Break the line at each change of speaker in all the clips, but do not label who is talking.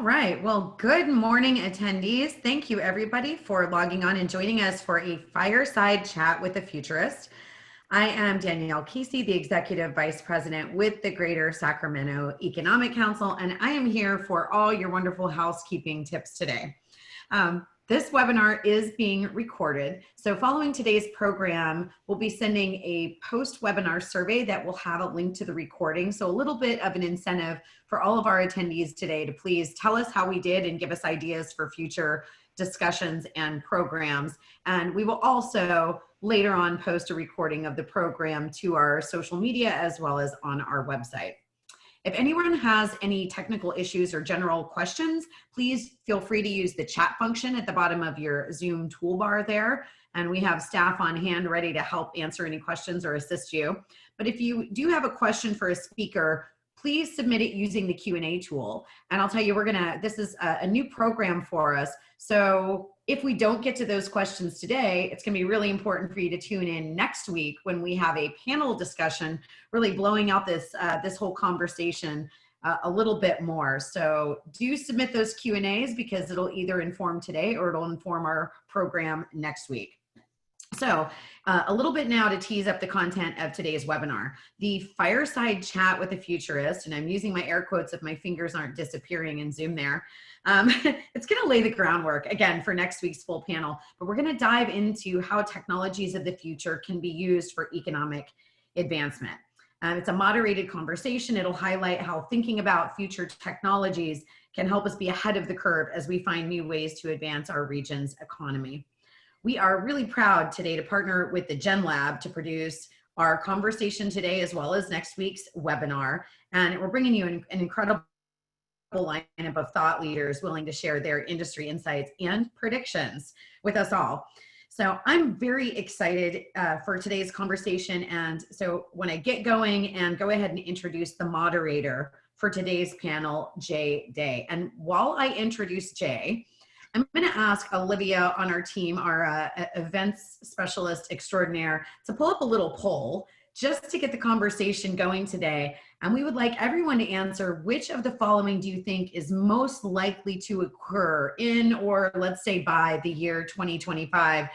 All right. Well, good morning, attendees. Thank you, everybody, for logging on and joining us for a fireside chat with the Futurist. I am Danielle Kesey, the Executive Vice President with the Greater Sacramento Economic Council, and I am here for all your wonderful housekeeping tips today. This webinar is being recorded. So following today's program, we'll be sending a post-webinar survey that will have a link to the recording. So a little bit of an incentive for all of our attendees today to please tell us how we did and give us ideas for future discussions and programs. And we will also later on post a recording of the program to our social media as well as on our website. If anyone has any technical issues or general questions, please feel free to use the chat function at the bottom of your Zoom toolbar there. And we have staff on hand ready to help answer any questions or assist you. But if you do have a question for a speaker, please submit it using the Q&A tool. And I'll tell you, this is a new program for us. So if we don't get to those questions today, it's going to be really important for you to tune in next week when we have a panel discussion, really blowing out this whole conversation a little bit more. So do submit those Q&As because it'll either inform today or it'll inform our program next week. So a little bit now to tease up the content of today's webinar. The fireside chat with the Futurist, and I'm using my air quotes if my fingers aren't disappearing in Zoom there. It's going to lay the groundwork again for next week's full panel, but we're going to dive into how technologies of the future can be used for economic advancement. It's a moderated conversation. It'll highlight how thinking about future technologies can help us be ahead of the curve as we find new ways to advance our region's economy. We are really proud today to partner with the Gen Lab to produce our conversation today as well as next week's webinar. And we're bringing you an incredible lineup of thought leaders willing to share their industry insights and predictions with us all. So I'm very excited for today's conversation. And so when I get going and go ahead and introduce the moderator for today's panel, Jay Day. And while I introduce Jay, I'm going to ask Olivia on our team, our events specialist extraordinaire, to pull up a little poll just to get the conversation going today. And we would like everyone to answer, which of the following do you think is most likely to occur in, or let's say by the year 2025?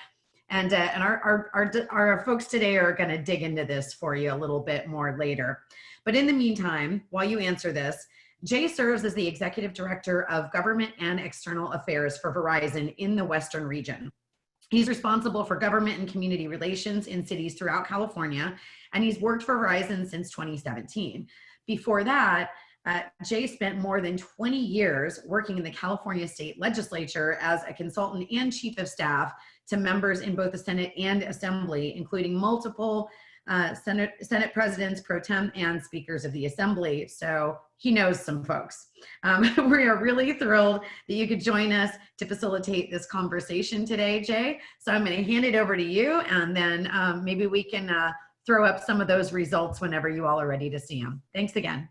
And our folks today are going to dig into this for you a little bit more later. But in the meantime, while you answer this, Jay serves as the Executive Director of Government and External Affairs for Verizon in the Western region. He's responsible for government and community relations in cities throughout California, and he's worked for Verizon since 2017. Before that, Jay spent more than 20 years working in the California State Legislature as a consultant and chief of staff to members in both the Senate and Assembly, including multiple Senate presidents pro tem and speakers of the Assembly. So he knows some folks. We are really thrilled that you could join us to facilitate this conversation today, Jay. So I'm going to hand it over to you, and then maybe we can throw up some of those results whenever you all are ready to see them. Thanks again.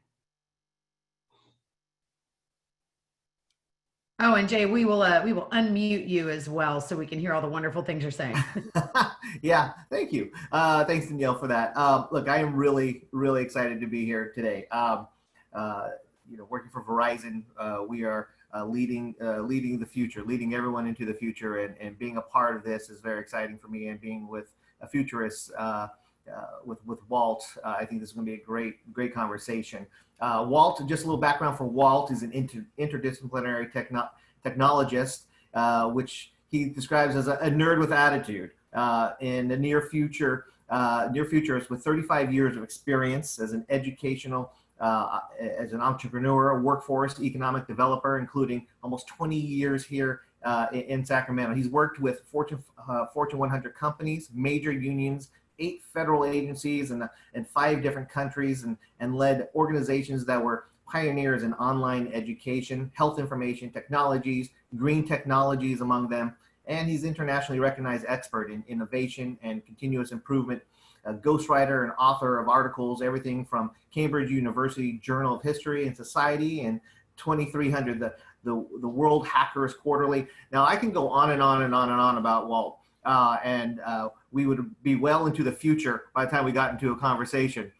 Oh, and Jay, we will unmute you as well so we can hear all the wonderful things you're saying.
Yeah, thank you. Thanks, Danielle, for that. Look, I am really, really excited to be here today. Working for Verizon, we are leading the future, leading everyone into the future, and being a part of this is very exciting for me. And being with a Futurist, with Walt, I think this is going to be a great conversation. Walt, just a little background for Walt, is an interdisciplinary technologist, which he describes as a nerd with attitude. In the near futurist with 35 years of experience as an educational, as an entrepreneur, workforce, economic developer, including almost 20 years here in Sacramento. He's worked with Fortune 100 companies, major unions, 8 federal agencies in 5 different countries, and led organizations that were pioneers in online education, health information technologies, green technologies among them. And he's internationally recognized expert in innovation and continuous improvement, a ghostwriter and author of articles, everything from Cambridge University Journal of History and Society and 2300, the World Hackers Quarterly. Now I can go on and on and on and on about Walt. We would be well into the future by the time we got into a conversation.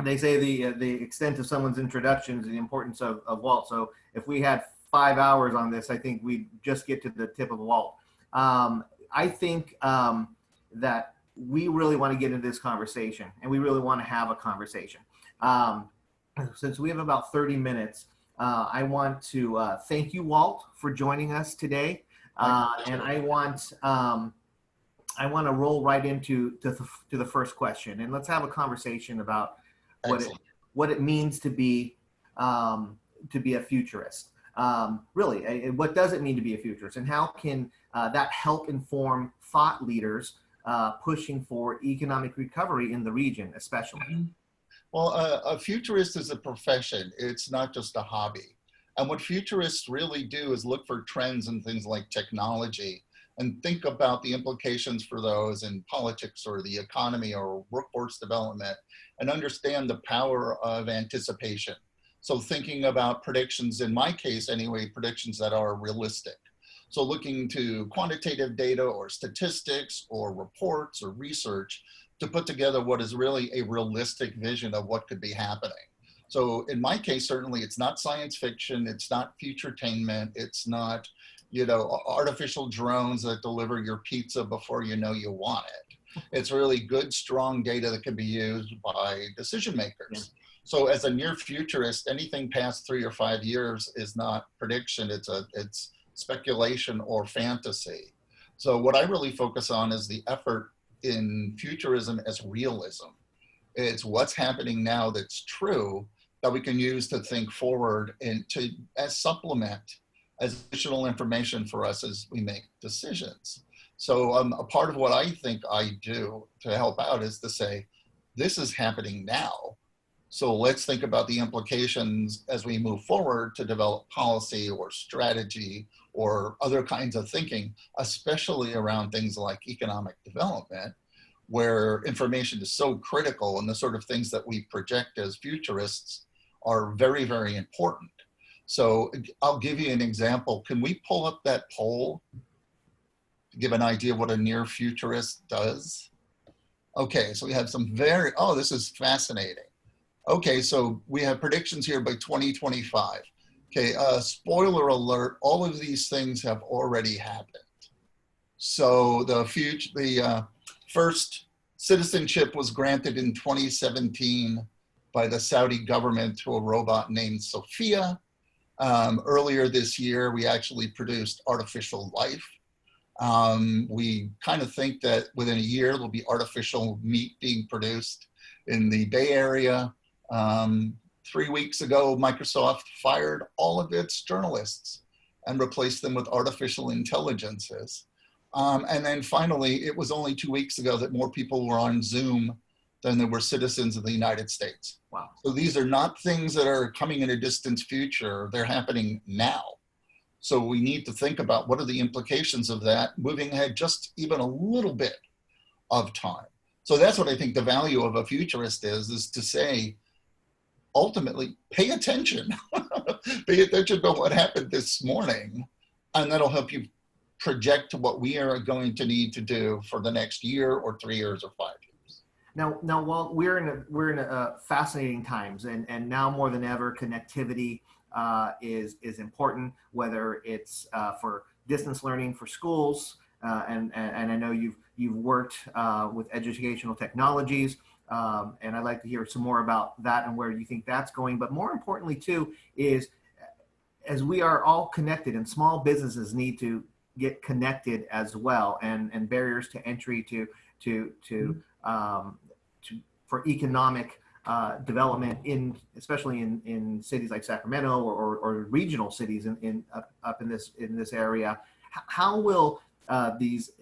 they say the extent of someone's introduction is the importance of Walt. So if we had 5 hours on this, I think we'd just get to the tip of Walt. I think that we really want to get into this conversation, and we really want to have a conversation. Since we have about 30 minutes, I want to thank you, Walt, for joining us today. And I want to roll right into the first question, and let's have a conversation about what it means to be a futurist. Really, what does it mean to be a futurist, and how can that help inform thought leaders pushing for economic recovery in the region, especially?
Well, a futurist is a profession. It's not just a hobby. And what futurists really do is look for trends in things like technology and think about the implications for those in politics or the economy or workforce development, and understand the power of anticipation. So thinking about predictions, in my case anyway, predictions that are realistic. So looking to quantitative data or statistics or reports or research to put together what is really a realistic vision of what could be happening. So in my case, certainly it's not science fiction, it's not futuretainment, it's not, artificial drones that deliver your pizza before you know you want it. It's really good, strong data that can be used by decision makers. Yeah. So as a near futurist, anything past 3 or 5 years is not prediction, it's speculation or fantasy. So what I really focus on is the effort in futurism as realism. It's what's happening now that's true that we can use to think forward and as supplement, as additional information for us as we make decisions. So a part of what I think I do to help out is to say, this is happening now. So let's think about the implications as we move forward to develop policy or strategy or other kinds of thinking, especially around things like economic development, where information is so critical, and the sort of things that we project as futurists are very, very important. So I'll give you an example. Can we pull up that poll to give an idea what a near futurist does? Okay, so we have some this is fascinating. Okay, so we have predictions here by 2025. Okay, spoiler alert, all of these things have already happened. So the first citizenship was granted in 2017 by the Saudi government to a robot named Sophia. Earlier this year, we actually produced artificial life. We kind of think that within a year, there'll be artificial meat being produced in the Bay Area. 3 weeks ago, Microsoft fired all of its journalists and replaced them with artificial intelligences. And then finally, it was only 2 weeks ago that more people were on Zoom than there were citizens of the United States.
Wow.
So these are not things that are coming in a distant future, they're happening now. So we need to think about what are the implications of that moving ahead just even a little bit of time. So that's what I think the value of a futurist is to say, ultimately, pay attention. Pay attention to what happened this morning, and that'll help you project what we are going to need to do for the next year or 3 years or 5 years.
Now, Walt, we're in a fascinating times, and now more than ever, connectivity is important. Whether it's for distance learning for schools, and I know you've worked with educational technologies, and I'd like to hear some more about that and where you think that's going. But more importantly, too, is as we are all connected, and small businesses need to get connected as well, and barriers to entry for economic development especially in cities like Sacramento or regional cities up in this area. How will these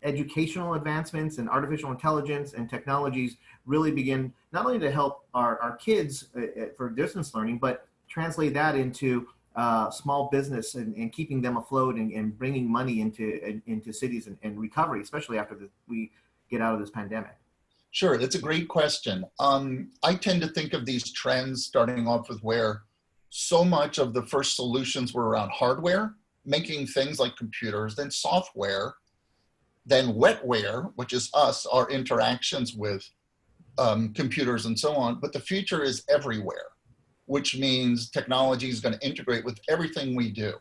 educational advancements and artificial intelligence and technologies really begin not only to help our kids for distance learning, but translate that into small business and keeping them afloat and bringing money into cities and recovery, especially after we get out of this pandemic?
Sure, that's a great question. I tend to think of these trends starting off with where so much of the first solutions were around hardware, making things like computers, then software, then wetware, which is us, our interactions with computers and so on, but the future is everywhere, which means technology is going to integrate with everything we do.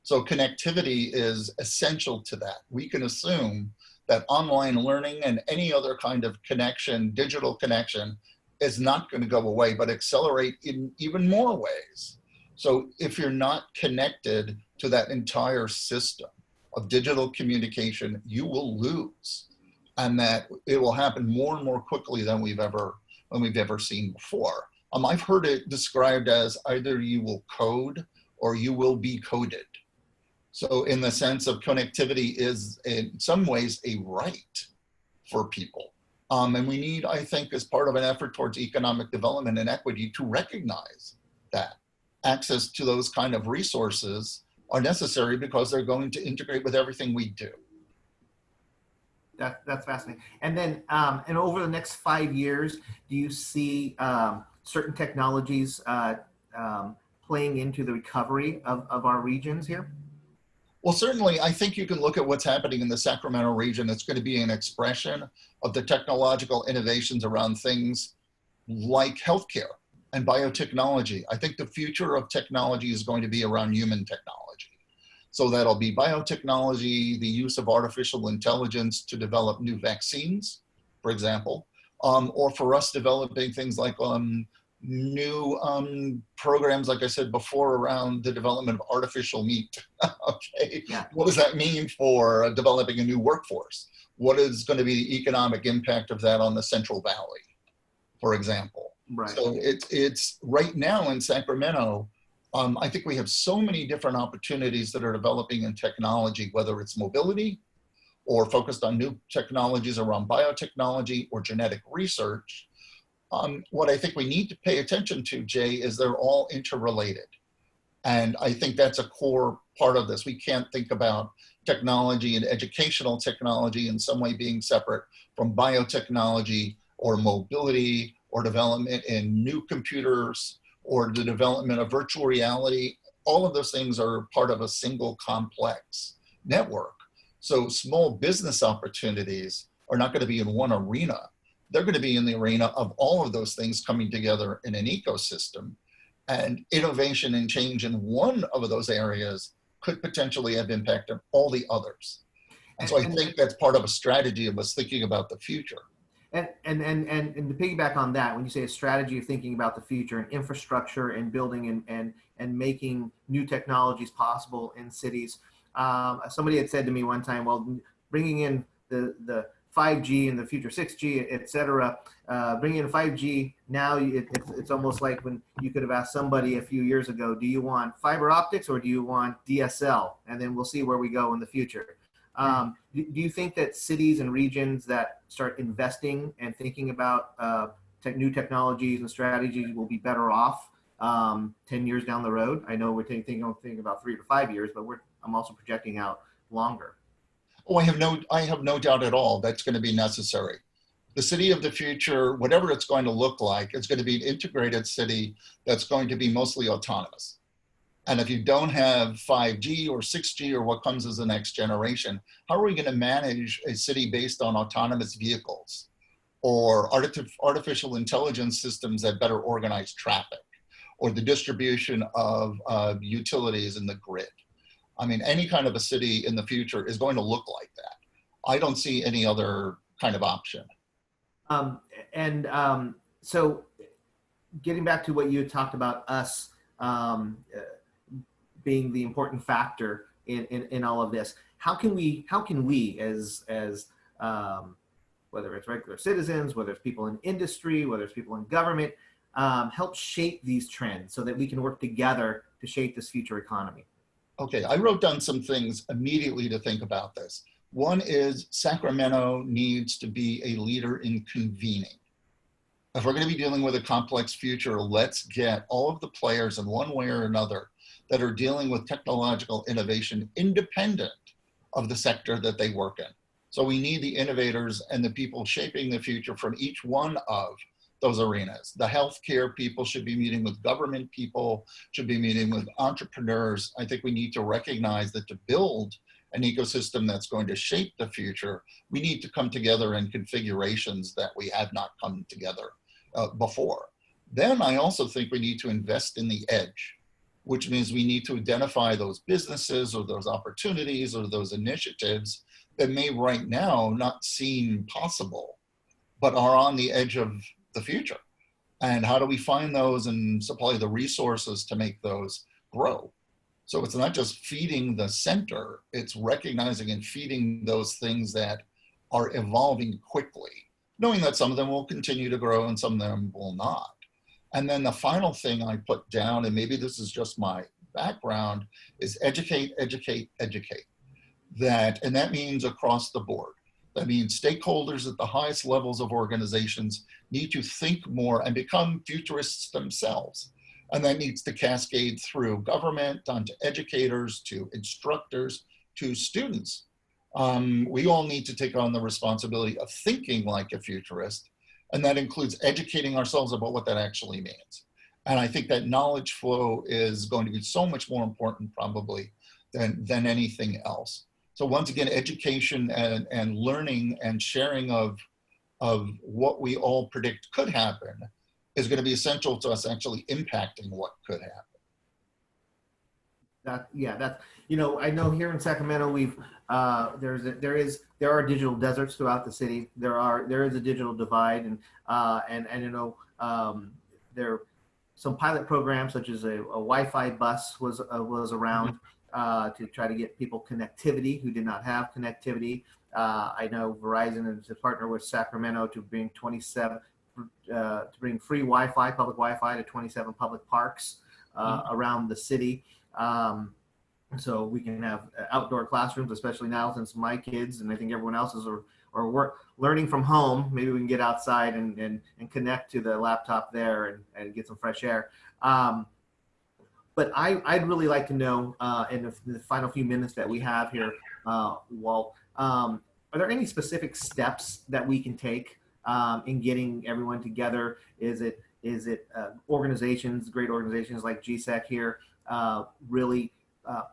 So connectivity is essential to that. We can assume that online learning and any other kind of connection, digital connection, is not going to go away, but accelerate in even more ways. So if you're not connected to that entire system of digital communication, you will lose. And that it will happen more and more quickly than we've ever seen before. I've heard it described as either you will code or you will be coded. So in the sense of connectivity is in some ways a right for people. And we need, I think, as part of an effort towards economic development and equity, to recognize that access to those kind of resources are necessary because they're going to integrate with everything we do.
That's fascinating. And then, and over the next 5 years, do you see certain technologies playing into the recovery of our regions here?
Well, certainly, I think you can look at what's happening in the Sacramento region. It's going to be an expression of the technological innovations around things like healthcare and biotechnology. I think the future of technology is going to be around human technology. So that'll be biotechnology, the use of artificial intelligence to develop new vaccines, for example, or for us developing things like new programs, like I said before, around the development of artificial meat. Okay, yeah. What does that mean for developing a new workforce? What is going to be the economic impact of that on the Central Valley, for example?
Right.
So it's right now in Sacramento, I think we have so many different opportunities that are developing in technology, whether it's mobility or focused on new technologies around biotechnology or genetic research. What I think we need to pay attention to, Jay, is they're all interrelated. And I think that's a core part of this. We can't think about technology and educational technology in some way being separate from biotechnology or mobility or development in new computers or the development of virtual reality. All of those things are part of a single complex network. So small business opportunities are not going to be in one arena. They're going to be in the arena of all of those things coming together in an ecosystem. And innovation and change in one of those areas could potentially have impact on all the others. And so I think that's part of a strategy of us thinking about the future.
And to piggyback on that, when you say a strategy of thinking about the future and infrastructure and building and making new technologies possible in cities, somebody had said to me one time, well, bringing in the 5G in the future, 6G, et cetera, bringing in 5G now, it's almost like when you could have asked somebody a few years ago, do you want fiber optics or do you want DSL? And then we'll see where we go in the future. Do you think that cities and regions that start investing and thinking about new technologies and strategies will be better off 10 years down the road? I know we're thinking about 3 to 5 years, but I'm also projecting out longer.
Oh, I have no doubt at all that's going to be necessary. The city of the future, whatever it's going to look like, it's going to be an integrated city that's going to be mostly autonomous. And if you don't have 5G or 6G or what comes as the next generation, how are we going to manage a city based on autonomous vehicles or artificial intelligence systems that better organize traffic or the distribution of utilities in the grid? I mean, any kind of a city in the future is going to look like that. I don't see any other kind of option.
So getting back to what you had talked about us being the important factor in all of this, how can we as whether it's regular citizens, whether it's people in industry, whether it's people in government, help shape these trends so that we can work together to shape this future economy?
Okay, I wrote down some things immediately to think about this. One is Sacramento needs to be a leader in convening. If we're going to be dealing with a complex future, let's get all of the players in one way or another that are dealing with technological innovation independent of the sector that they work in. So we need the innovators and the people shaping the future from each one of those arenas. The healthcare people should be meeting with government people, should be meeting with entrepreneurs. I think we need to recognize that to build an ecosystem that's going to shape the future, we need to come together in configurations that we have not come together before. Then I also think we need to invest in the edge, which means we need to identify those businesses or those opportunities or those initiatives that may right now not seem possible, but are on the edge of the future. And how do we find those and supply the resources to make those grow? So it's not just feeding the center, it's recognizing and feeding those things that are evolving quickly, knowing that some of them will continue to grow and some of them will not. And then the final thing I put down, and maybe this is just my background, is educate, educate, educate. And that means across the board. That means stakeholders at the highest levels of organizations need to think more and become futurists themselves. And that needs to cascade through government, onto educators, to instructors, to students. We all need to take on the responsibility of thinking like a futurist, and that includes educating ourselves about what that actually means. And I think that knowledge flow is going to be so much more important probably than anything else. So once again, education and learning and sharing of what we all predict could happen is going to be essential to us actually impacting what could happen.
That's I know here in Sacramento there are digital deserts throughout the city. There is a digital divide, and there are some pilot programs such as a Wi-Fi bus was around to try to get people connectivity who did not have connectivity. I know Verizon is a partner with Sacramento to bring free Wi-Fi, public Wi-Fi to 27 public parks around the city. So we can have outdoor classrooms, especially now since my kids and I think everyone else's are learning from home. Maybe we can get outside and connect to the laptop there and get some fresh air. But I'd really like to know in the final few minutes that we have here, Walt, are there any specific steps that we can take in getting everyone together? Is it organizations, great organizations like GSEC here, really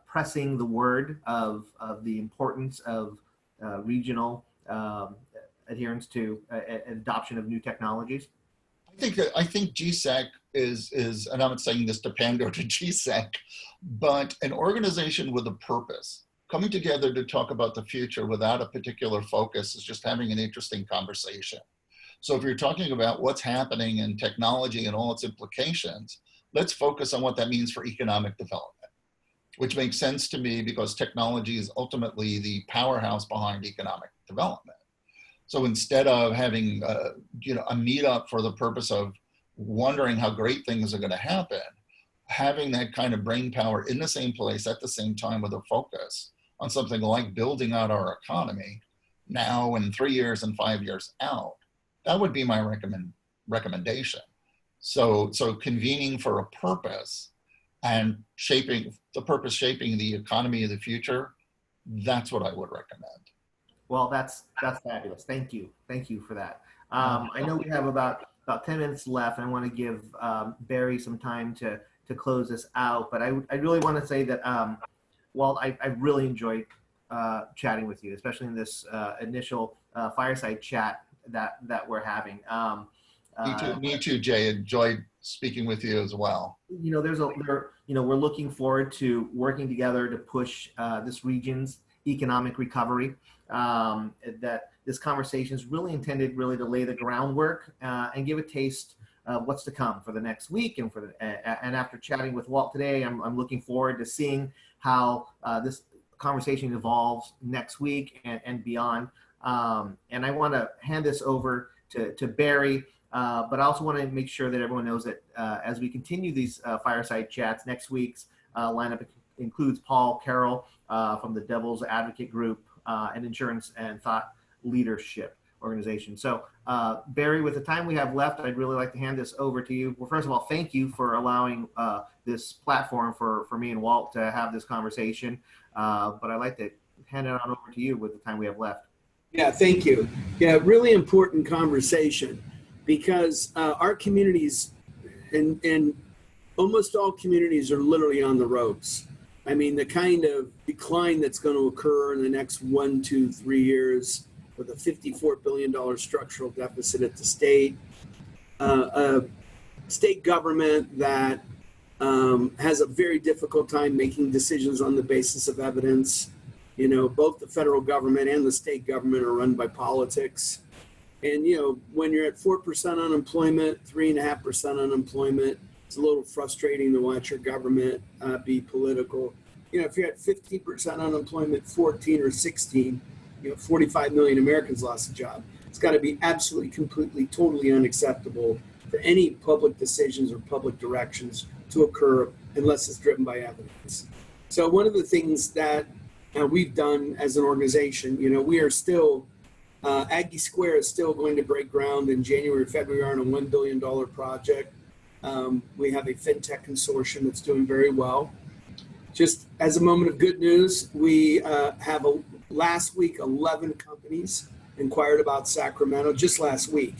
pressing the word of the importance of regional adherence to adoption of new technologies?
I think GSEC is, and I'm not saying this to pander to GSEC, but an organization with a purpose coming together to talk about the future without a particular focus is just having an interesting conversation. So if you're talking about what's happening in technology and all its implications, let's focus on what that means for economic development, which makes sense to me because technology is ultimately the powerhouse behind economic development. So instead of having a meetup for the purpose of wondering how great things are going to happen, having that kind of brain power in the same place at the same time with a focus on something like building out our economy now and 3 years and 5 years out, that would be my recommendation. So convening for a purpose and shaping the economy of the future, that's what I would recommend.
Well, that's fabulous. Thank you for that. I know we have about 10 minutes left, and I want to give Barry some time to close this out. But I really want to say that, Walt, I really enjoyed chatting with you, especially in this initial fireside chat that we're having.
Me too, Jay. Enjoyed speaking with you as well.
We're looking forward to working together to push this region's economic recovery. That this conversation is really intended to lay the groundwork and give a taste of what's to come for the next week. And and after chatting with Walt today, I'm looking forward to seeing how this conversation evolves next week and beyond. And I want to hand this over to Barry, but I also want to make sure that everyone knows that as we continue these fireside chats, next week's lineup includes Paul Carroll from the Devil's Advocate Group, an insurance and thought leadership organization. So Barry, with the time we have left, I'd really like to hand this over to you. Well, first of all, thank you for allowing this platform for me and Walt to have this conversation. But I'd like to hand it on over to you with the time we have left.
Yeah, thank you. Yeah, really important conversation because our communities and almost all communities are literally on the ropes. I mean, the kind of decline that's going to occur in the next 1, 2, 3 years with a $54 billion structural deficit at the state, a state government that has a very difficult time making decisions on the basis of evidence. You know, both the federal government and the state government are run by politics. And, you know, when you're at 4% unemployment, 3.5% unemployment, it's a little frustrating to watch your government be political. You know, if you're at 15% unemployment, 14 or 16, you know, 45 million Americans lost a job. It's got to be absolutely, completely, totally unacceptable for any public decisions or public directions to occur unless it's driven by evidence. So one of the things that we've done as an organization, you know, we are still, Aggie Square is still going to break ground in January, February on a $1 billion project. We have a fintech consortium that's doing very well. Just as a moment of good news, we have last week 11 companies inquired about Sacramento just last week.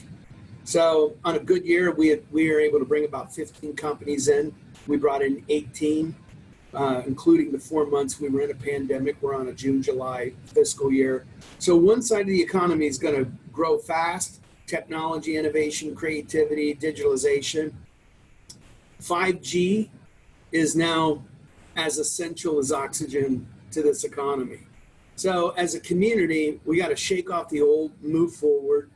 So on a good year, we are able to bring about 15 companies in. We brought in 18, including the 4 months we were in a pandemic. We're on a June, July fiscal year. So one side of the economy is going to grow fast: technology, innovation, creativity, digitalization. 5G is now as essential as oxygen to this economy. So as a community, we got to shake off the old, move forward.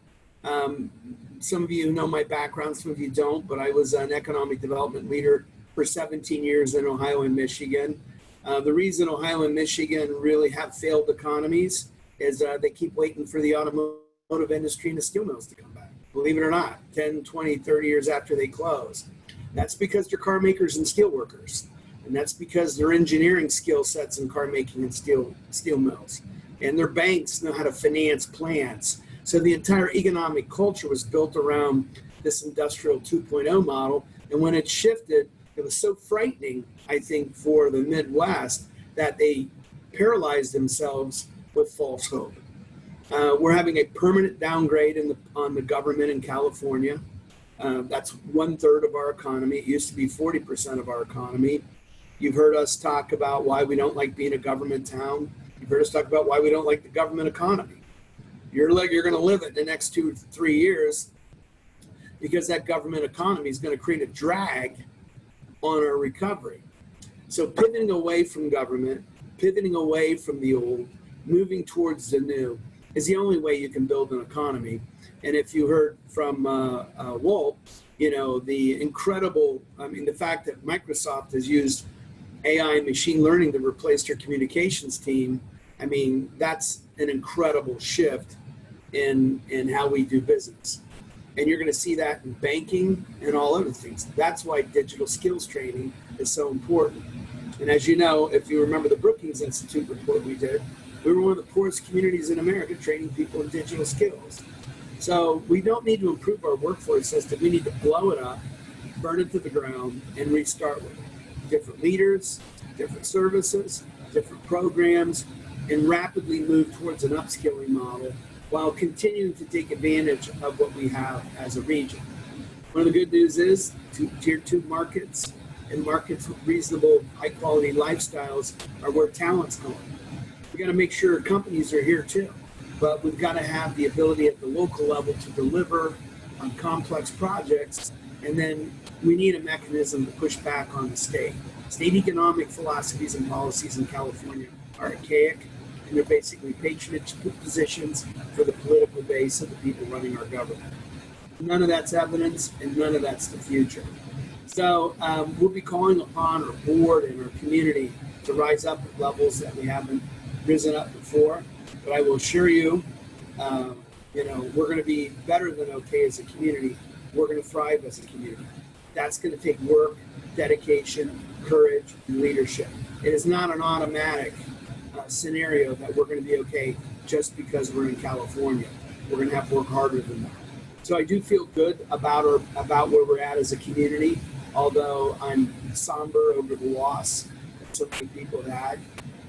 Some of you know my background, some of you don't, but I was an economic development leader for 17 years in Ohio and Michigan. The reason Ohio and Michigan really have failed economies is they keep waiting for the automotive industry and the steel mills to come back. Believe it or not, 10, 20, 30 years after they close. That's because they're car makers and steel workers. And that's because their engineering skill sets in car making and steel mills. And their banks know how to finance plants. So the entire economic culture was built around this industrial 2.0 model. And when it shifted, it was so frightening, I think, for the Midwest that they paralyzed themselves with false hope. We're having a permanent downgrade on the government in California. That's 1/3 of our economy. It used to be 40% of our economy. You've heard us talk about why we don't like being a government town. You've heard us talk about why we don't like the government economy. You're going to live it the next 2 to 3 years because that government economy is going to create a drag on our recovery. So pivoting away from government, pivoting away from the old, moving towards the new is the only way you can build an economy. And if you heard from Walt, you know, the fact that Microsoft has used AI and machine learning to replace their communications team, I mean, that's an incredible shift in how we do business. And you're going to see that in banking and all other things. That's why digital skills training is so important. And as you know, if you remember the Brookings Institute report we did, we were one of the poorest communities in America training people in digital skills. So we don't need to improve our workforce system. We need to blow it up, burn it to the ground, and restart with it. Different leaders, different services, different programs, and rapidly move towards an upskilling model while continuing to take advantage of what we have as a region. One of the good news is tier 2 markets and markets with reasonable high quality lifestyles are where talent's going. We got to make sure companies are here too, but we've got to have the ability at the local level to deliver on complex projects, and then we need a mechanism to push back on the state. State economic philosophies and policies in California are archaic, and they're basically patronage positions for the political base of the people running our government. None of that's evidence, and none of that's the future. So we'll be calling upon our board and our community to rise up at levels that we haven't risen up before. But I will assure you, we're going to be better than okay as a community. We're going to thrive as a community. That's going to take work, dedication, courage, and leadership. It is not an automatic scenario that we're going to be okay just because we're in California. We're going to have to work harder than that. So I do feel good about where we're at as a community, although I'm somber over the loss that so many people had.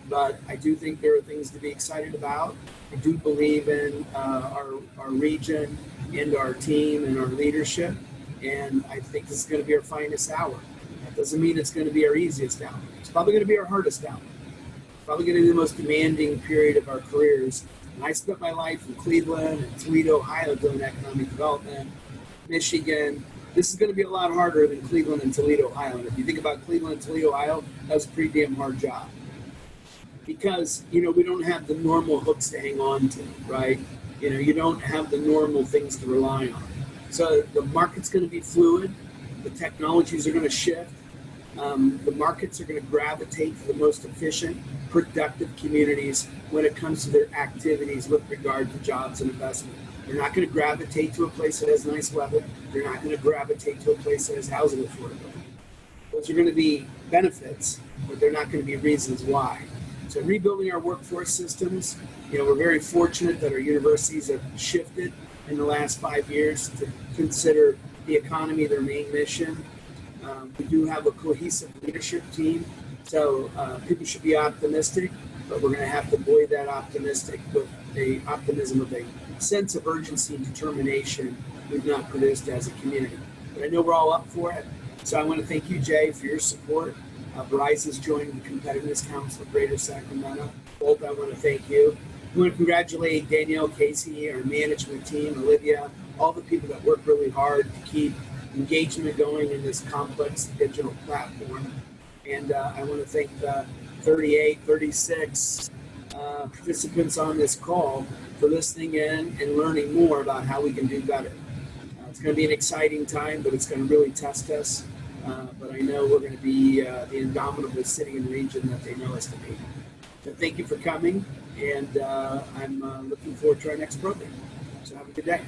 But I do think there are things to be excited about. I do believe in our region and our team and our leadership. And I think this is going to be our finest hour. That doesn't mean it's going to be our easiest hour. It's probably going to be our hardest hour. probably going to be the most demanding period of our careers. And I spent my life in Cleveland and Toledo, Ohio, doing economic development, Michigan. This is going to be a lot harder than Cleveland and Toledo, Ohio. And if you think about Cleveland and Toledo, Ohio, that was a pretty damn hard job. Because, we don't have the normal hooks to hang on to, right? You don't have the normal things to rely on. So the market's going to be fluid. The technologies are going to shift. The markets are going to gravitate to the most efficient, productive communities when it comes to their activities with regard to jobs and investment. They're not going to gravitate to a place that has nice weather. They're not going to gravitate to a place that has housing affordability. Those are going to be benefits, but they're not going to be reasons why. So rebuilding our workforce systems, we're very fortunate that our universities have shifted in the last 5 years to consider the economy their main mission. We do have a cohesive leadership team, so people should be optimistic, but we're going to have to buoy that optimism with a sense of urgency and determination we've not produced as a community. But I know we're all up for it, so I want to thank you, Jay, for your support. Verizon's joined the Competitiveness Council of Greater Sacramento. Both, I want to thank you. I want to congratulate Danielle, Casey, our management team, Olivia, all the people that work really hard to keep engagement going in this complex digital platform. And I want to thank the 38, 36 participants on this call for listening in and learning more about how we can do better. It's going to be an exciting time, but it's going to really test us. But I know we're going to be the indomitable city and region that they know us to be. So thank you for coming, and I'm looking forward to our next program. So have a good day.